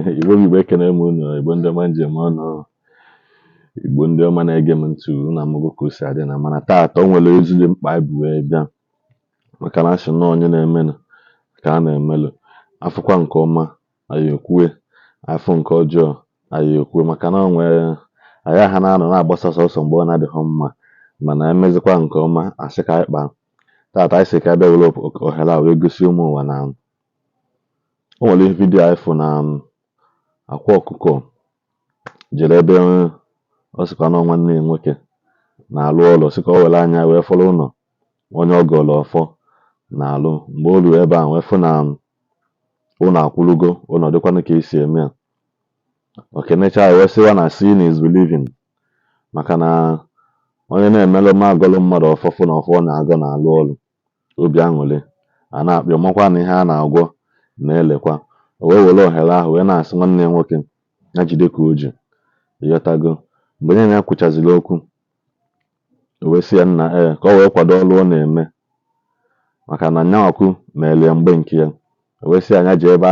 Igbo ekene m unu, Igbo ndị ọma njem ọnụ, Igbo ndị ọma na-ege m ntị na amụgo ka o si adị na mana taata o nwere ozi dị mkpa anyị bụ wee bịa maka na asị na onye na-emenụ ka a na-emelụ. Afụkwa nke ọma anyị ekwue, afụ nke ọjọọ anyị ekwue, maka na o nwere anyị aha na-anọ na-agbasa sọsọ mgbe ọ na-adịghị mma, mana emezikwa nke ọma asị ka anyị kpaa. Taata anyị sị ka abịa were ohere a wee gosi ụmụ ụwa na o nwere ihe vidiyo anyị fụ na Akwa Okuko jere ebe ọ sịkwa na nwanne ya nwoke na-alụ ụlọ, sị ka o were anya wee fọrọ ụlọ onye ọ gọrọ ọfọ na-alụ. Mgbe o ruru ebe a wee fụ na ụlọ akwụlugo, ụlọ dịkwanụ ka esi eme ya. Okenecha ya wee sịwa na seeing is believing, maka na onye na-emelụ ma agọlụ mmadụ ọfọfụ na ọfọ ọ na-agọ na-alụ ọrụ obi aṅụrị a na-akpịọ makwa na ihe a na-agwọ na-elekwa. O wee were ohere ahụ wee na-asị nwanne ya nwoke ya jide ka o ji ịghọtago. Mgbe nye ya kwuchaziri okwu, o wee sị ya nna ka o wee kwado ọrụ ọ na-eme, maka na nyanwaku meere ya mgbe nke ya. O wee sị anya jee ebe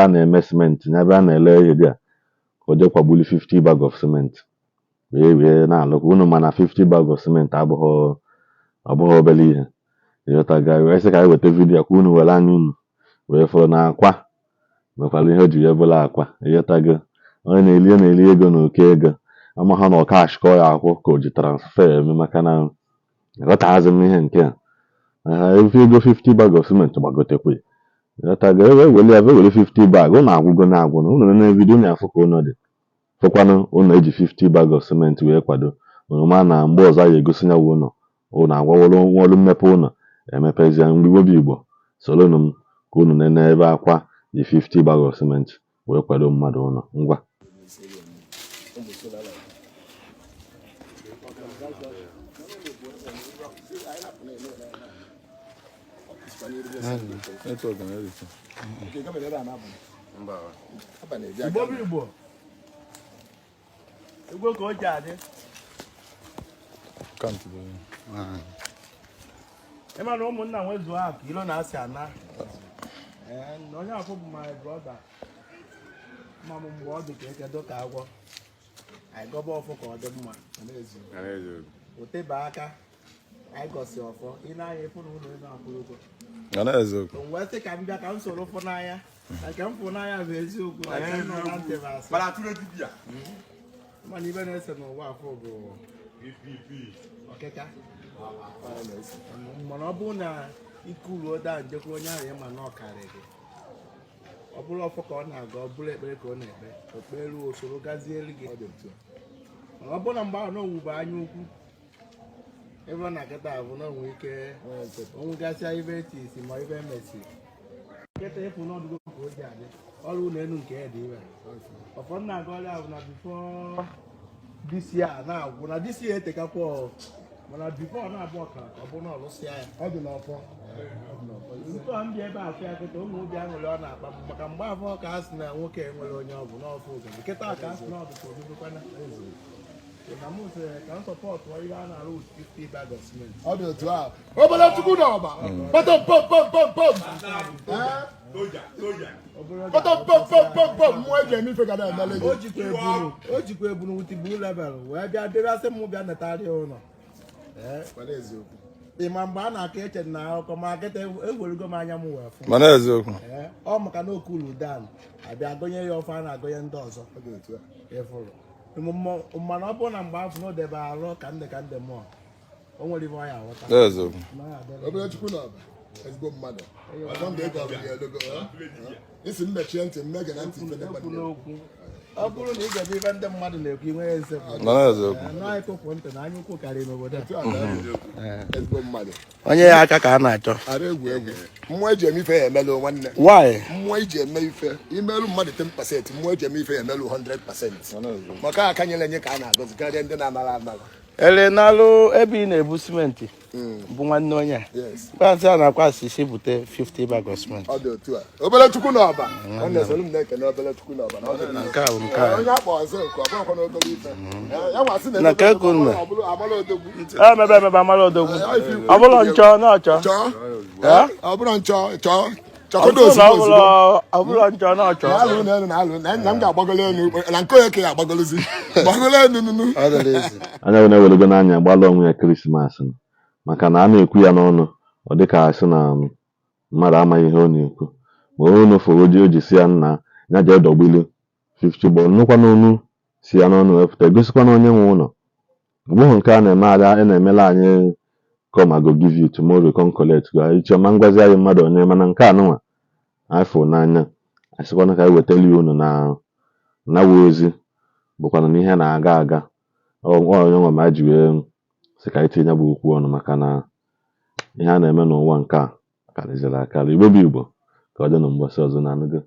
a na-eme simenti na ebe a na-ele ihe dị a, ka o jee kwagbuli 50 bag of cement wee na-alụkwa. Unu ma na 50 bag of cement abụghị obere ihe ịghọtago. Wee sị ka anyị weta vidiyo ka unu were anya unu wee fụrụ na Akwa mekwara ihe o ji wee bụrụ Akwa ịghọtago. Onye na-eli ego na oke ego ama ha na ọka ashịkọ ya akwụ ka o ji transfer eme, maka na ịghọtaghazi m ihe nke a ego 50 bag of cement gbagotekwe ịghọtago. Were 50 bag ụnụ agwụgo na agwụ na ụnụ na vidiyo na afụ ka ụnọ dị fụkwanụ ụnụ eji 50 bag of cement wee kwado. Oroma na mgbe ọzọ ya egosi ya ụnụ agwawolu ọrụ mmepe ụnọ emepezie. Mgbe Igbo solonu m ka unu nene ebe Akwa ji 50 bag of cement wee kwado mmadụ ụnọ. Ngwa Igbo ka o ji adị. Ịma na ụmụnna nwezuo akụ ilo na-asị ana. Onye afọ bụ my brother. Ma m mgbe ọ dị ka ekedo ka agwọ. Anyị gọba ọfọ ka ọ dị mma. O tebe aka anyị gọsi ọfọ ị na-anya ịfụ na ụlọ elu akwụrụ. Mgbe sị ka m bịa ka m soro fụ n'anya, na nke m fụ n'anya bụ eziokwu na nke m nọ na ntị bụ asị. Mana ibe na-ese n'ụwa afọ bụ ọkịka. Mana ọ bụrụ na ikuruo daa njekwa onye ahụ ịma na ọ karịrị, ọ bụrụ ọfọ ka ọ na-aga, ọ bụrụ ekpere ka ọ na-ekpe, okpere usoro gazielu gị. Mana ọ bụrụ na mgbe ahụ na owuwe anya ukwu ebe ọ na-akịta bụ na onwe ike onwegasịa ibe eti isi ma ibe emesi nkịta ịfụ n'ọdụgo ka o ji adị ọrụ ụlọ elu nke ya dị iwe. Ọfọdụ na-aga ọrịa bụ na bifo disi a na-agwụ na disi ya etekakwa, mana bifo ọ na-abụ ọkara ka ọ bụ na ọlụsịa ya ọ dị n'ọfọ. Nke ọ ndị ebe afọ ya kịta ụmụ obi aṅụrị ọ na-akpa maka mgbe afọ ka a sị na nwoke enwere onye ọ bụ n'ọfọ oge nkịta ka a sị na ọ dịka obibikwana na m sịrị ka m sọpọtụ ihe a na-arụ 50 bag of cement. Ọ dị otu ahụ. Obere Chukwu na ọba. Pọtọm pom pom pom pom. Pọtọm pom pom pom pom. Mmụọ eji eme ife ga na-emele gị. O jikwa ebunu wutibu level wee bịa dịrasị m bịa netarị ụlọ. Ịma mgbe a na-aka eche na akụkọ ma akịta egwerugo m anya m wee fụ. Mana eziokwu. Ọ maka na okulu dan abịa gụnye ya ọfọ a na-agụnye ndị ọzọ. Ịfụrụ. Mana ọ bụrụ na mgbe afọ n'odebe alụ ka ndị mmụọ o nwere ibe ọ ya aghọta. Obere Chukwu na ọba ezigbo mmadụ ọzọ mgbe ị gọrọ ya elogo isi mmechie ntị mmege na ntị ọ bụrụ na ị ga-ebe ibe ndị mmadụ na-ekwu inwe eze na-ekpopụ ntị na anya ukwu karịrị n'obodo a. ezigbo mmadụ onye ya aka ka a na-achọ ara egwu mmụọ eji eme ife ya emelụ nwanne. Mmụọ iji eme ife imelụ mmadụ 10%, mmụọ eji eme ife ya emelụ 100%. maka aka nyere enye ka a na-agọzi karịa ndị na-amara amara. Ele n'alụ ebe ị na-ebu simenti bụ nwanne onye a a na-akwa asịsị bute 50 bag of cement. Ọ dị otu a. Obere Chukwu na ọba ọ na-esoro m na-ekene Obere Chukwu na ọba nke a bụ nke a onye akpọ ọzọ nke ọ bụrụkwa na obere ife ya nwasị na nke kwuru na amara odogwu emebe amara odogwu ọ bụrụ nchọ na ọchọ ọ bụrụ nchọ chọọ chọkodo Ọbụrụ na ozugbo ozugbo ọbụla njọ na-achọ. na-alụ na m ga-agbagolo elu na nke onye ka ya agbagolozi gbagolo elu nunu anya wee na-ewelego n'anya gbalụ onwe ya Krismas nọ. Maka na a na-ekwu ya n'ọnụ ọ dịka asị na mmadụ amaghị ihe ọ na-ekwu ma onu fụrụ o ji si ya nna ya jee dọgbilu 50 gbọ nnukwa n'onu si ya n'ọnụ wepụta egosikwa na onye nwe ụlọ ọ bụghị nke a na-eme ada a na-emela anyị come I go give you tomorrow come collect ga ichiọma ngwazi anyị mmadụ onye mana nke a nụnwa afọ n'anya asịkwana ka anyị wetara ya unu na ozi bụkwana na ihe na-aga aga onye nwe ma ji wee sị ka anyị tinye bụ okwu ọnụ maka na ihe a na-eme n'ụwa nke a karịzịrị akarị. Igbo bụ Igbo ka ọ dị na mgbasa ọzọ na anụgo